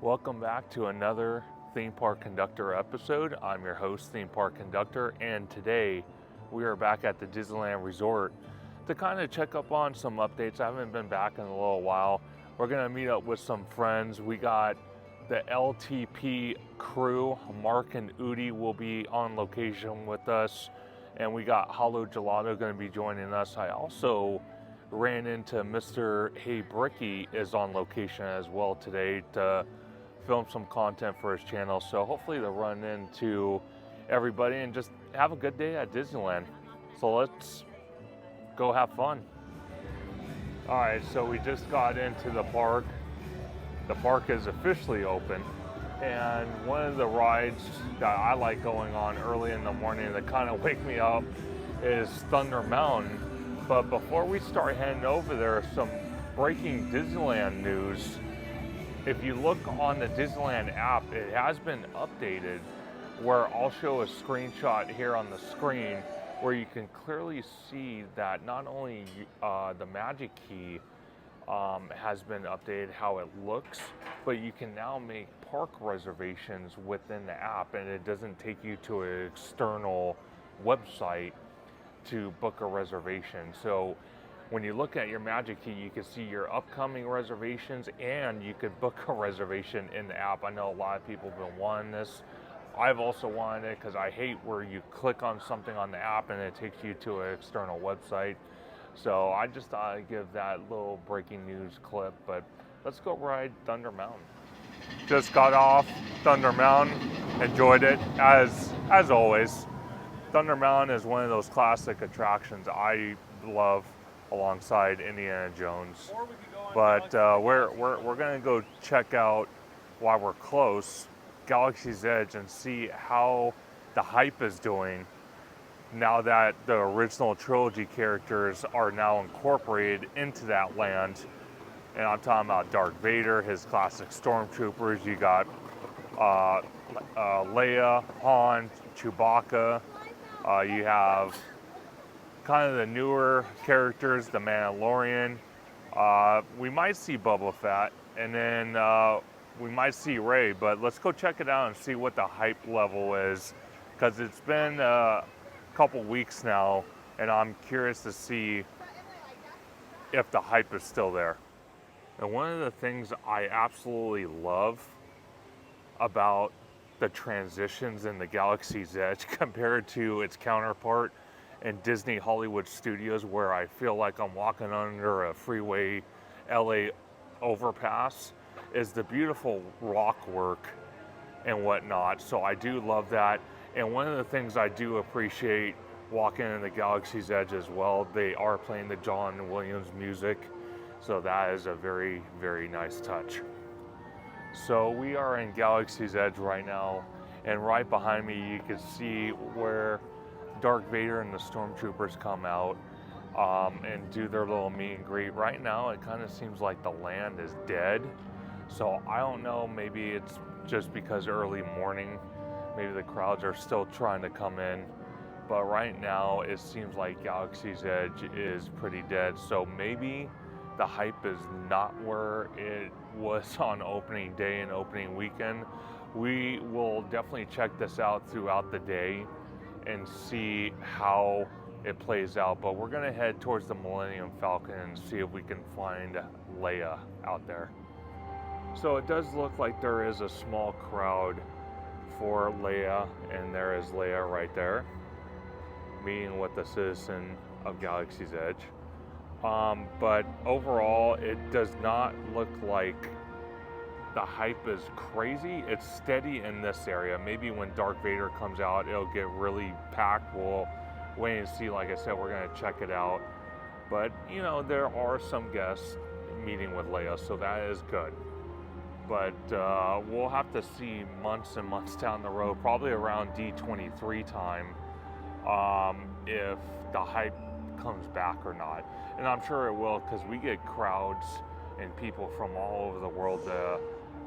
Welcome back to another Theme Park Conductor episode. I'm your host, Theme Park Conductor, and today we are back at the Disneyland Resort to kind of check up on some updates. I haven't been back in a little while. We're gonna meet up with some friends. We got the LTP crew. Mark and Udi will be on location with us, and we got Hollow Gelato gonna be joining us. I also ran into Mr. Hey Bricky is on location as well today to film some content for his channel, so hopefully to run into everybody and just have a good day at Disneyland. So let's go have fun. All right, so we just got into the park. The park is officially open, and one of the rides that I like going on early in the morning that kind of wake me up is Thunder Mountain. But before we start heading over there, some breaking Disneyland news. If you look on the Disneyland app, it has been updated where I'll show a screenshot here on the screen where you can clearly see that not only the Magic Key has been updated how it looks, but you can now make park reservations within the app, and it doesn't take you to an external website to book a reservation. So when you look at your Magic Key, you can see your upcoming reservations, and you could book a reservation in the app. I know a lot of people have been wanting this. I've also wanted it because I hate where you click on something on the app and it takes you to an external website. So I just thought I'd give that little breaking news clip, but let's go ride Thunder Mountain. Just got off Thunder Mountain, enjoyed it as always. Thunder Mountain is one of those classic attractions I love alongside Indiana Jones. But we're gonna go check out, while we're close, Galaxy's Edge and see how the hype is doing now that the original trilogy characters are now incorporated into that land. And I'm talking about Darth Vader, his classic stormtroopers. You got Leia, Han, Chewbacca. You have kind of the newer characters, the Mandalorian. We might see Boba Fett, and then we might see Rey, but let's go check it out and see what the hype level is, because it's been a couple weeks now, and I'm curious to see if the hype is still there. And one of the things I absolutely love about the transitions in the Galaxy's Edge compared to its counterpart in Disney Hollywood Studios, where I feel like I'm walking under a freeway LA overpass, is the beautiful rock work and whatnot. So I do love that. And one of the things I do appreciate walking in the Galaxy's Edge as well, they are playing the John Williams music. So that is a very, very nice touch. So we are in Galaxy's Edge right now, and right behind me you can see where Darth Vader and the Stormtroopers come out and do their little meet and greet. Right now it kind of seems like the land is dead. So I don't know, maybe it's just because early morning, maybe the crowds are still trying to come in. But right now it seems like Galaxy's Edge is pretty dead. So maybe the hype is not where it was on opening day and opening weekend. We will definitely check this out throughout the day and see how it plays out. But we're gonna head towards the Millennium Falcon and see if we can find Leia out there. So it does look like there is a small crowd for Leia, and there is Leia right there, meeting with the citizen of Galaxy's Edge. But overall, it does not look like the hype is crazy. It's steady in this area. Maybe when Darth Vader comes out, it'll get really packed. We'll wait and see. Like I said, we're gonna check it out. But you know, there are some guests meeting with Leia, so that is good. But we'll have to see months and months down the road, probably around D23 time, if the hype comes back or not. And I'm sure it will, because we get crowds and people from all over the world to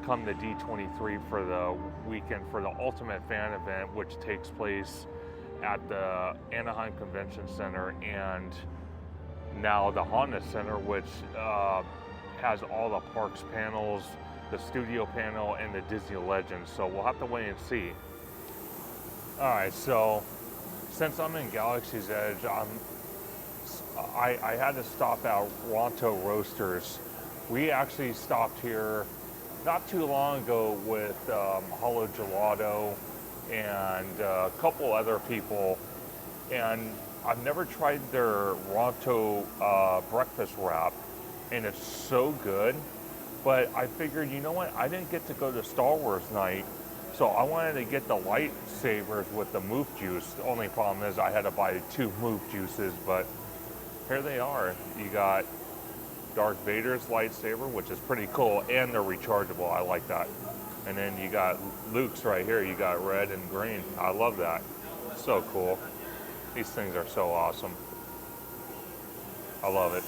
come to D23 for the weekend for the Ultimate Fan event, which takes place at the Anaheim Convention Center and now the Honda Center, which has all the parks panels, the studio panel and the Disney Legends. So we'll have to wait and see. All right, so since I'm in Galaxy's Edge, I had to stop at Ronto Roasters. We actually stopped here not too long ago with Hollow Gelato and a couple other people, and I've never tried their Ronto breakfast wrap, and it's so good. But I figured, you know what? I didn't get to go to Star Wars night, so I wanted to get the lightsabers with the moof juice. The only problem is I had to buy 2 moof juices, but here they are. You got Darth Vader's lightsaber, which is pretty cool, and they're rechargeable. I like that. And then you got Luke's right here. You got red and green. I love that. So cool. These things are so awesome. I love it.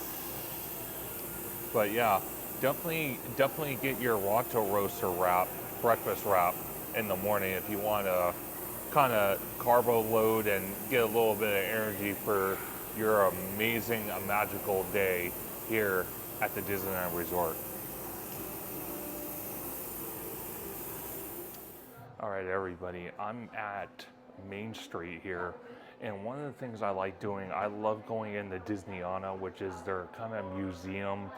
But yeah, definitely get your Ronto Roaster wrap, breakfast wrap in the morning if you want to kind of carbo load and get a little bit of energy for your amazing, magical day here at the Disneyland Resort. All right, everybody, I'm at Main Street here, and one of the things I like doing, I love going into Disneyana, which is their kind of museum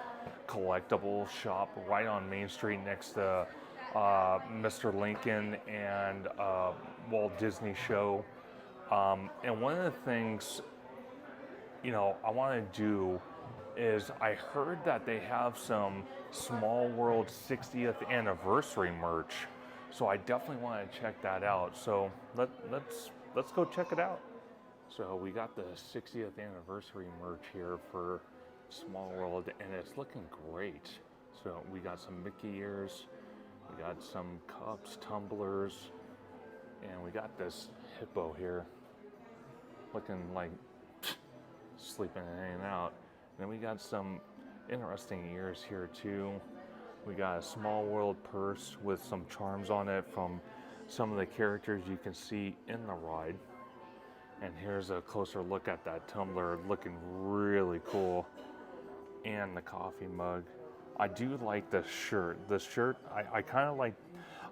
collectible shop right on Main Street next to Mr. Lincoln and Walt Disney Show. And one of the things, you know, I want to do is I heard that they have some Small World 60th anniversary merch. So I definitely want to check that out. So let's go check it out. So we got the 60th anniversary merch here for Small World, and it's looking great. So we got some Mickey ears, we got some cups, tumblers, and we got this hippo here looking like sleeping and hanging out. And then we got some interesting ears here too. We got a Small World purse with some charms on it from some of the characters you can see in the ride. And here's a closer look at that tumbler, looking really cool. And the coffee mug. I do like the shirt. The shirt, I kind of like,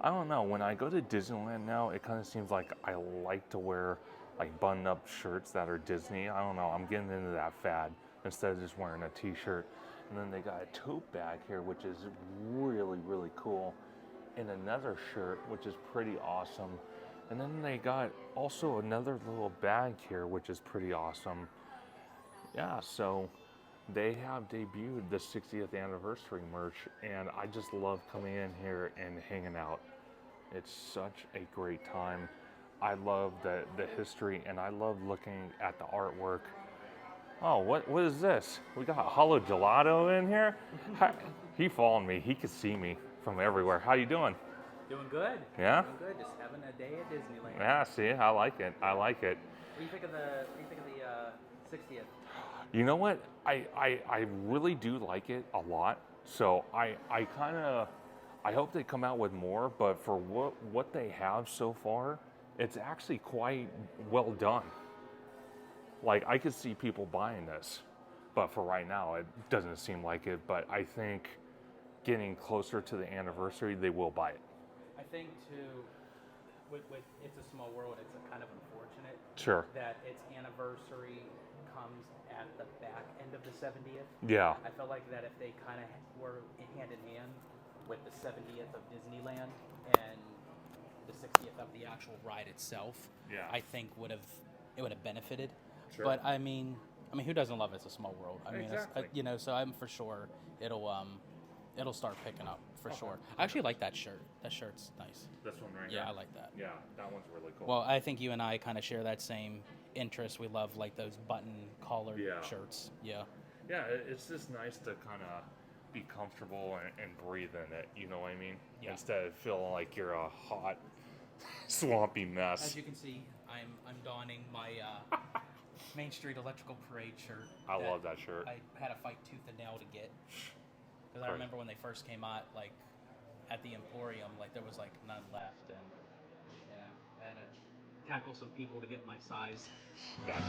I don't know, when I go to Disneyland now, it kind of seems like I like to wear like button up shirts that are Disney. I don't know, I'm getting into that fad instead of just wearing a t-shirt. And then they got a tote bag here, which is really, really cool. And another shirt, which is pretty awesome. And then they got also another little bag here, which is pretty awesome. Yeah, so they have debuted the 60th anniversary merch, and I just love coming in here and hanging out. It's such a great time. I love the history, and I love looking at the artwork. Oh, what is this? We got Hollow Gelato in here? He followed me. He could see me from everywhere. How you doing? Doing good. Yeah? Doing good. Just having a day at Disneyland. Yeah, see, I like it. I like it. What do you think of the 60th? You know what? I really do like it a lot. So I hope they come out with more, but for what they have so far, it's actually quite well done. Like, I could see people buying this, but for right now, it doesn't seem like it. But I think getting closer to the anniversary, they will buy it. I think too, with It's a Small World, it's a kind of unfortunate Sure. that its anniversary comes at the back end of the 70th. Yeah. I felt like that if they kind of were hand in hand with the 70th of Disneyland and the 60th of the actual ride itself, Yeah. I think it would have benefited. Sure. But I mean, who doesn't love It's a Small World? I mean, Exactly. so I'm for sure it'll start picking up for sure. I actually like that shirt. That shirt's nice. This one right here? Yeah, I like that. Yeah, that one's really cool. Well, I think you and I kind of share that same interest. We love like those button collared Yeah. shirts. Yeah. Yeah, it's just nice to kind of be comfortable and breathe in it, you know what I mean? Yeah. Instead of feeling like you're a hot, swampy mess. As you can see, I'm donning my Main Street Electrical Parade shirt. I love that shirt. I had to fight tooth and nail to get. Because I remember when they first came out, like at the Emporium, like there was like none left, and yeah, I had to tackle some people to get my size. Gotcha.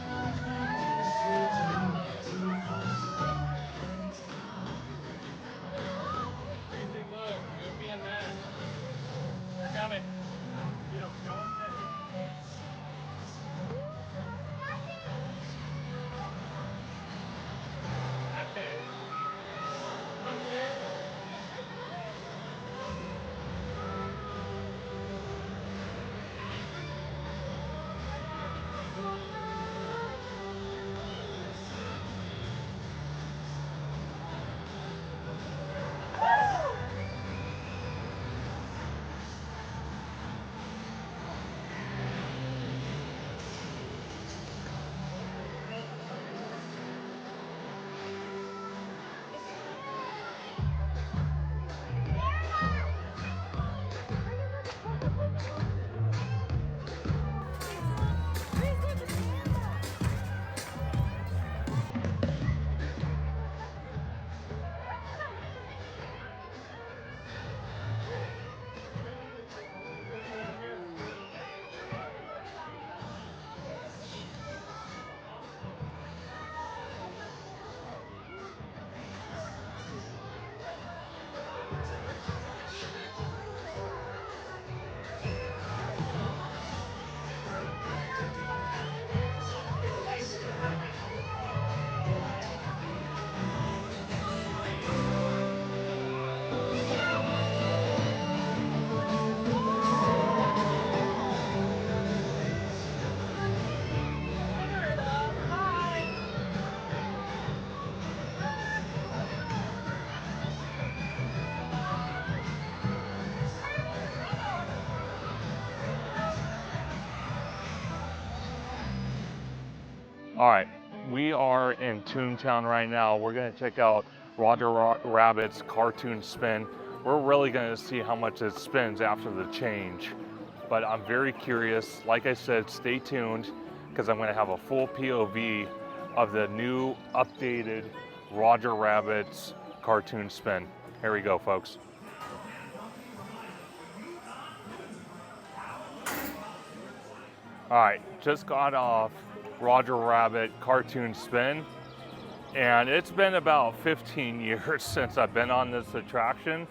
All right, we are in Toontown right now. We're gonna check out Roger Rabbit's cartoon spin. We're really gonna see how much it spins after the change. But I'm very curious. Like I said, stay tuned because I'm gonna have a full POV of the new updated Roger Rabbit's cartoon spin. Here we go, folks. All right, just got off Roger Rabbit cartoon spin, and it's been about 15 years since I've been on this attraction.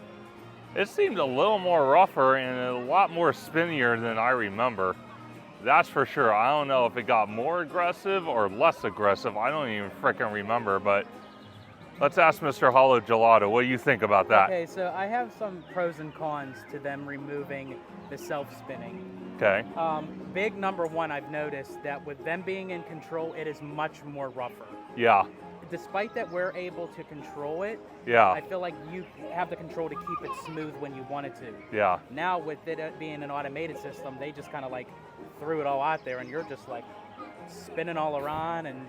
It seemed a little more rougher and a lot more spinnier than I remember. That's for sure. I don't know if it got more aggressive or less aggressive. I don't even freaking remember, but let's ask Mr. Hollow Gelato. What do you think about that? Okay, so I have some pros and cons to them removing the self-spinning. Okay. Big number one, I've noticed that with them being in control, it is much more rougher. Yeah. Despite that we're able to control it, Yeah. I feel like you have the control to keep it smooth when you want it to. Yeah. Now with it being an automated system, they just kind of like threw it all out there and you're just like spinning all around and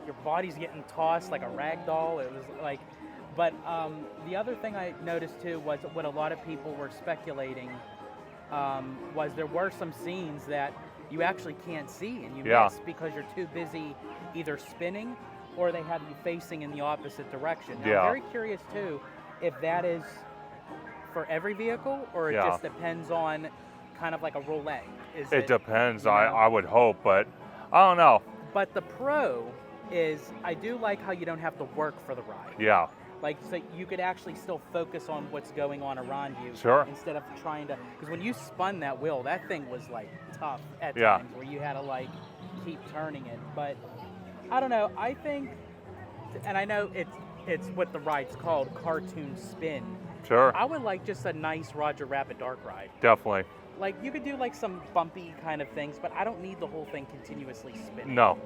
your body's getting tossed like a rag doll. It was like, but the other thing I noticed too was what a lot of people were speculating was there were some scenes that you actually can't see and you miss because you're too busy either spinning or they have you facing in the opposite direction. Now, I'm very curious too if that is for every vehicle or it just depends on kind of like a roulette. It depends, I would hope, but I don't know. But the pro is I do like how you don't have to work for the ride. Yeah. Like, so you could actually still focus on what's going on around you. Sure. Instead of trying to, because when you spun that wheel, that thing was like tough at times where you had to like keep turning it. But I don't know, I think, and I know it's what the ride's called, cartoon spin. Sure. I would like just a nice Roger Rabbit dark ride. Definitely. Like you could do like some bumpy kind of things, but I don't need the whole thing continuously spinning. No.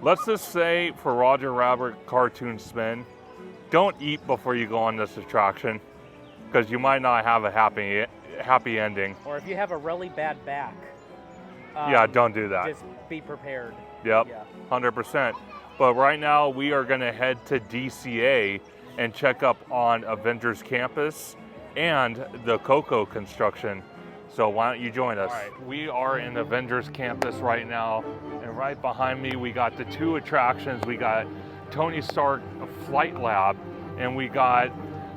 Let's just say for Roger Rabbit cartoon spin, don't eat before you go on this attraction because you might not have a happy ending. Or if you have a really bad back. Yeah, don't do that. Just be prepared. Yep, Yeah. 100%. But right now we are gonna head to DCA and check up on Avengers Campus and the Coco construction. So why don't you join us? All right, we are in Avengers Campus right now, and right behind me we got the two attractions. We got Tony Stark Flight Lab, and we got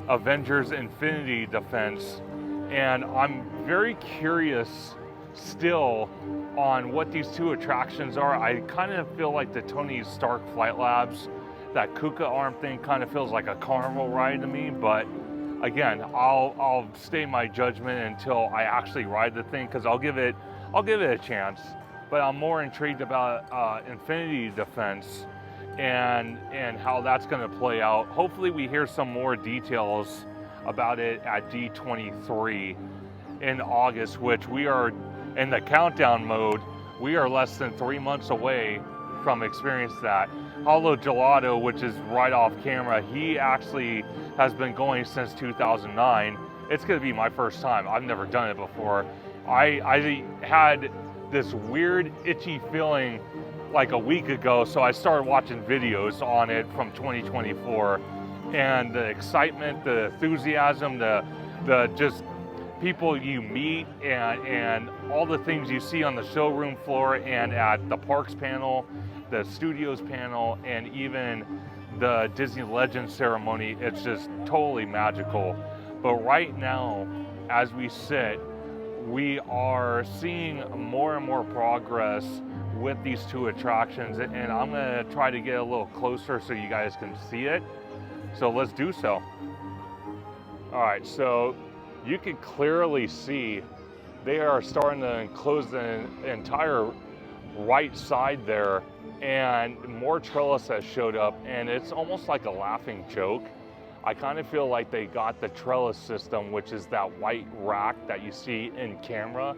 Avengers Infinity Defense. And I'm very curious still on what these two attractions are. I kind of feel like the Tony Stark Flight Labs, that Kuka arm thing kind of feels like a carnival ride to me, but again, I'll stay my judgment until I actually ride the thing because I'll give it a chance. But I'm more intrigued about Infinity Defense and how that's going to play out. Hopefully we hear some more details about it at D23 in August, which we are in the countdown mode. We are less than 3 months away from experiencing that. Hollow Gelato, which is right off camera, he actually has been going since 2009. It's going to be my first time. I've never done it before. I had this weird itchy feeling like a week ago, so I started watching videos on it from 2024, and the excitement, the enthusiasm, the just people you meet and all the things you see on the showroom floor and at the parks panel, the studios panel, and even the Disney Legends ceremony, it's just totally magical. But right now, as we sit, we are seeing more and more progress with these two attractions, and I'm gonna try to get a little closer so you guys can see it. So let's do so. All right, so you can clearly see they are starting to enclose the entire right side there, and more trellis has showed up, and it's almost like a laughing joke. I kind of feel like they got the trellis system, which is that white rack that you see in camera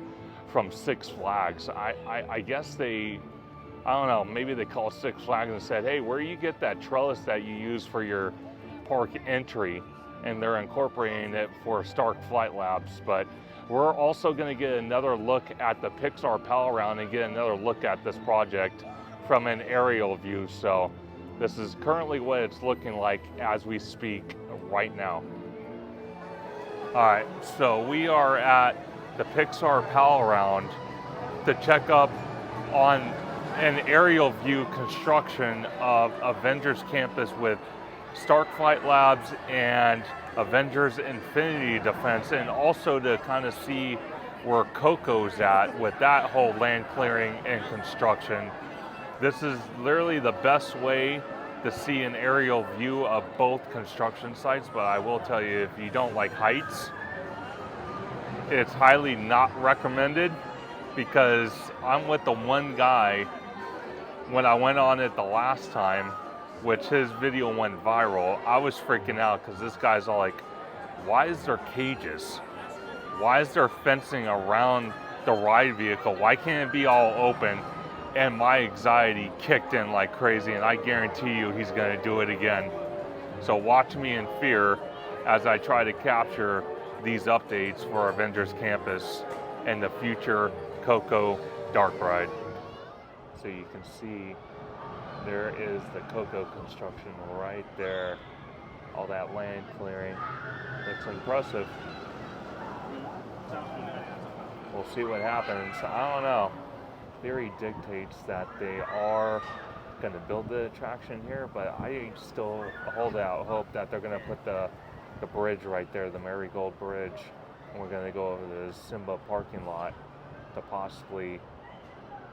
from Six Flags. I guess I don't know, maybe they called Six Flags and said, hey, where do you get that trellis that you use for your park entry? And they're incorporating it for Stark Flight Labs. But we're also gonna get another look at the Pixar Pal Around and get another look at this project from an aerial view. So this is currently what it's looking like as we speak right now. All right, so we are at the Pixar Pal Around to check up on an aerial view construction of Avengers Campus with Starkflight Labs and Avengers Infinity Defense, and also to kind of see where Coco's at with that whole land clearing and construction. This is literally the best way to see an aerial view of both construction sites, but I will tell you, if you don't like heights, it's highly not recommended, because I'm with the one guy when I went on it the last time, which his video went viral. I was freaking out because this guy's all like, why is there cages? Why is there fencing around the ride vehicle? Why can't it be all open? And my anxiety kicked in like crazy, and I guarantee you he's gonna do it again. So watch me in fear as I try to capture these updates for Avengers Campus and the future Coco Dark Ride. So you can see there is the Coco construction right there. All that land clearing. Looks impressive. We'll see what happens. I don't know. Theory dictates that they are going to build the attraction here, but I still hold out hope that they're going to put the bridge right there, the Marigold Bridge, and we're going to go over the Simba parking lot to possibly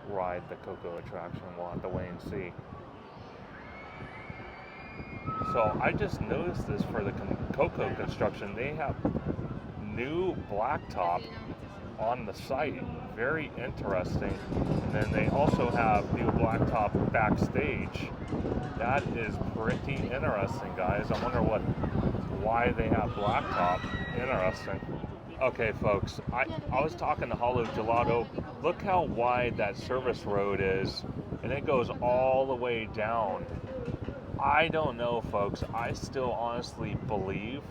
ride the Coco attraction. We'll have to wait and see. So I just noticed this for the Coco construction. They have new blacktop on the site. Very interesting. And then they also have new blacktop backstage. That is pretty interesting, guys. I wonder why they have blacktop. Interesting. Okay, folks, I was talking to Hollow Gelato. Look how wide that service road is, and it goes all the way down. I don't know, folks. I still honestly believe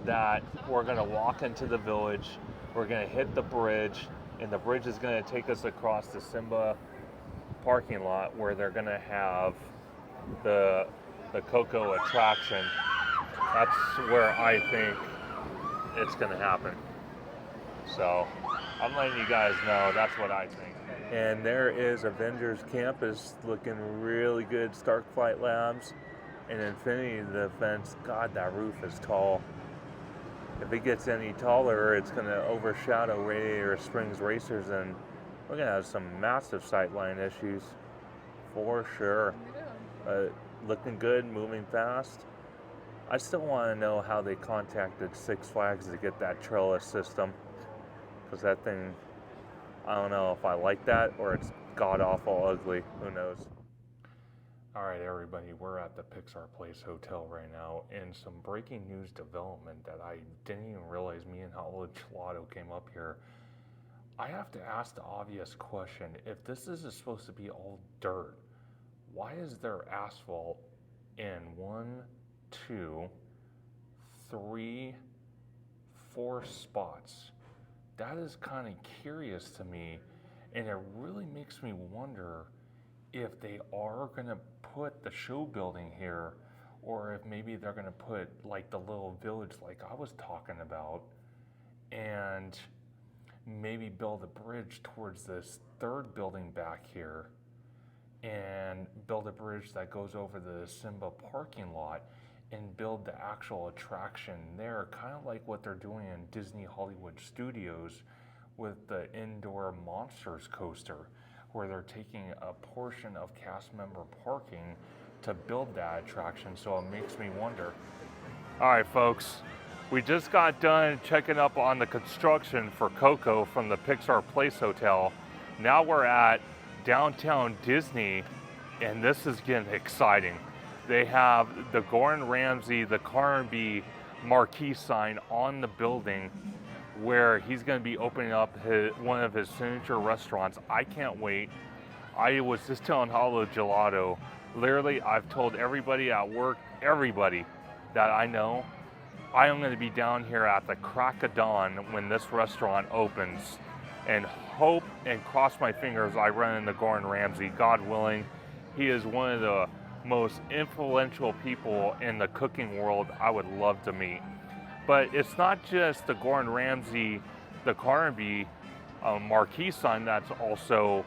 that we're going to walk into the village, we're going to hit the bridge, and the bridge is going to take us across the Simba parking lot where they're going to have the Coco attraction. That's where I think it's going to happen. So I'm letting you guys know that's what I think. And there is Avengers Campus looking really good. Starkflight Labs and Infinity Defense. God, that roof is tall. If it gets any taller, it's going to overshadow Radiator Springs Racers, and we're going to have some massive sightline issues for sure. Looking good, moving fast. I still want to know how they contacted Six Flags to get that trellis system, because that thing, I don't know if I like that or it's god-awful ugly. Who knows? All right, everybody, we're at the Pixar Place Hotel right now, and some breaking news development that I didn't even realize. Me and Hollow Gelato came up here. I have to ask the obvious question. If this is supposed to be all dirt, why is there asphalt in 1, 2, 3, 4 spots? That is kind of curious to me, and it really makes me wonder if they are going to put the show building here, or if maybe they're going to put like the little village like I was talking about, and maybe build a bridge towards this third building back here, and build a bridge that goes over the Simba parking lot, and build the actual attraction there, kind of like what they're doing in Disney Hollywood Studios with the indoor Monsters coaster, where they're taking a portion of cast member parking to build that attraction. So it makes me wonder. All right, folks, we just got done checking up on the construction for Coco from the Pixar Place Hotel. Now we're at downtown Disney, and this is getting exciting. They have the Gordon Ramsay, the Carnaby marquee sign on the building, where he's going to be opening up one of his signature restaurants. I can't wait. I was just telling Hollow Gelato, literally, I've told everybody at work, everybody that I know, I am going to be down here at the crack of dawn when this restaurant opens, and hope and cross my fingers I run into Gordon Ramsay, God willing. He is one of the most influential people in the cooking world I would love to meet. But it's not just the Gordon Ramsay, the Carnaby marquee sign that's also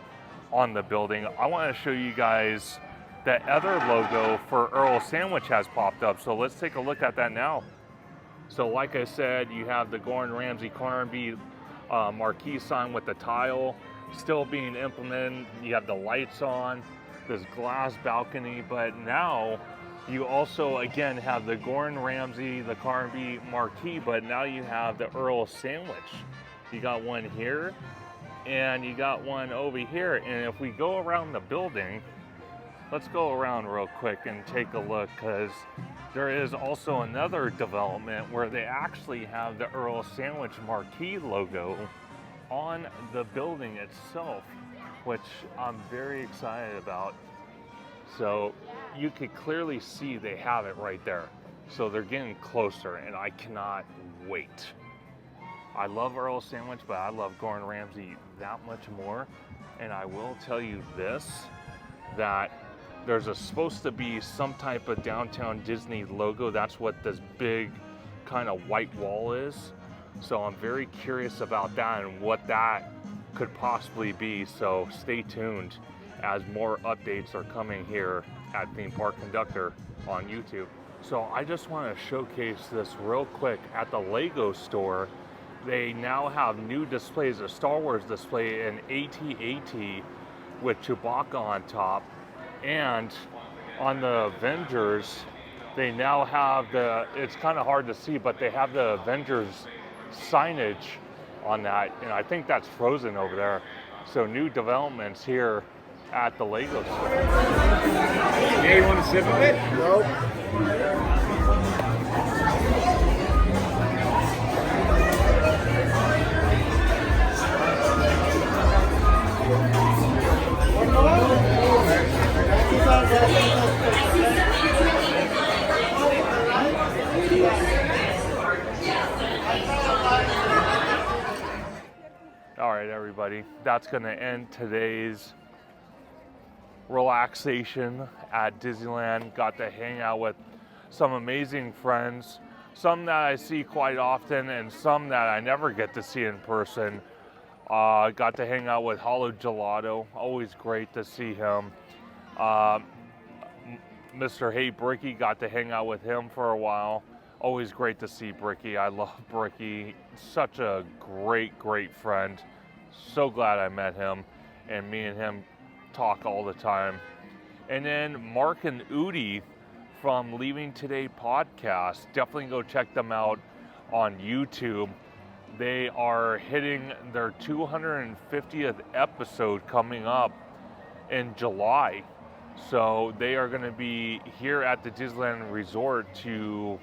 on the building. I want to show you guys that other logo for Earl Sandwich has popped up. So let's take a look at that now. So like I said, you have the Gordon Ramsay Carnaby marquee sign with the tile still being implemented. You have the lights on, this glass balcony, but now you also again have the Gordon Ramsay, the Carnaby marquee, but now you have the Earl Sandwich. You got one here and you got one over here. And if we go around the building, let's go around real quick and take a look, because there is also another development where they actually have the Earl Sandwich marquee logo on the building itself, which I'm very excited about. So you could clearly see they have it right there. So they're getting closer and I cannot wait. I love Earl Sandwich, but I love Gordon Ramsay that much more. And I will tell you this, that there's supposed to be some type of downtown Disney logo. That's what this big kind of white wall is. So I'm very curious about that and what that could possibly be. So stay tuned as more updates are coming here at Theme Park Conductor on YouTube. So I just want to showcase this real quick. At the Lego store, they now have new displays, a Star Wars display in AT-AT with Chewbacca on top. And on the Avengers, they now have it's kind of hard to see, but they have the Avengers signage on that. And I think that's frozen over there. So new developments here at the Lego store. Yeah, you want to sip of it? Nope. All right, everybody, that's going to end today's relaxation at Disneyland. Got to hang out with some amazing friends, some that I see quite often and some that I never get to see in person. Got to hang out with Hollow Gelato, always great to see him. Mr. Hey Bricky, got to hang out with him for a while. Always great to see Bricky. I love Bricky. Such a great friend. So glad I met him, and me and him talk all the time. And then Mark and Udi from Leaving Today podcast, definitely go check them out on YouTube. They are hitting their 250th episode coming up in July. So they are going to be here at the Disneyland Resort to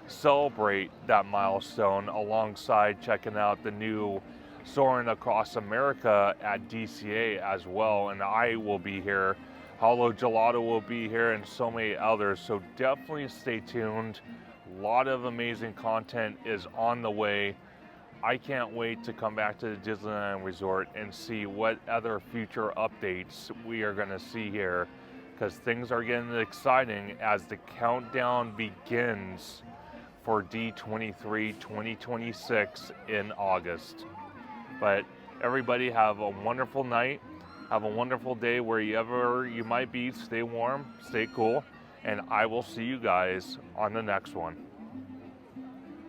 celebrate that milestone, alongside checking out the new Soaring Across America at DCA as well. And I will be here. Hollow Gelato will be here, and so many others. So definitely stay tuned. A lot of amazing content is on the way. I can't wait to come back to the Disneyland Resort and see what other future updates we are going to see here, because things are getting exciting as the countdown begins for D23 2026 in August. But everybody have a wonderful night. Have a wonderful day wherever you might be. Stay warm, stay cool, and I will see you guys on the next one.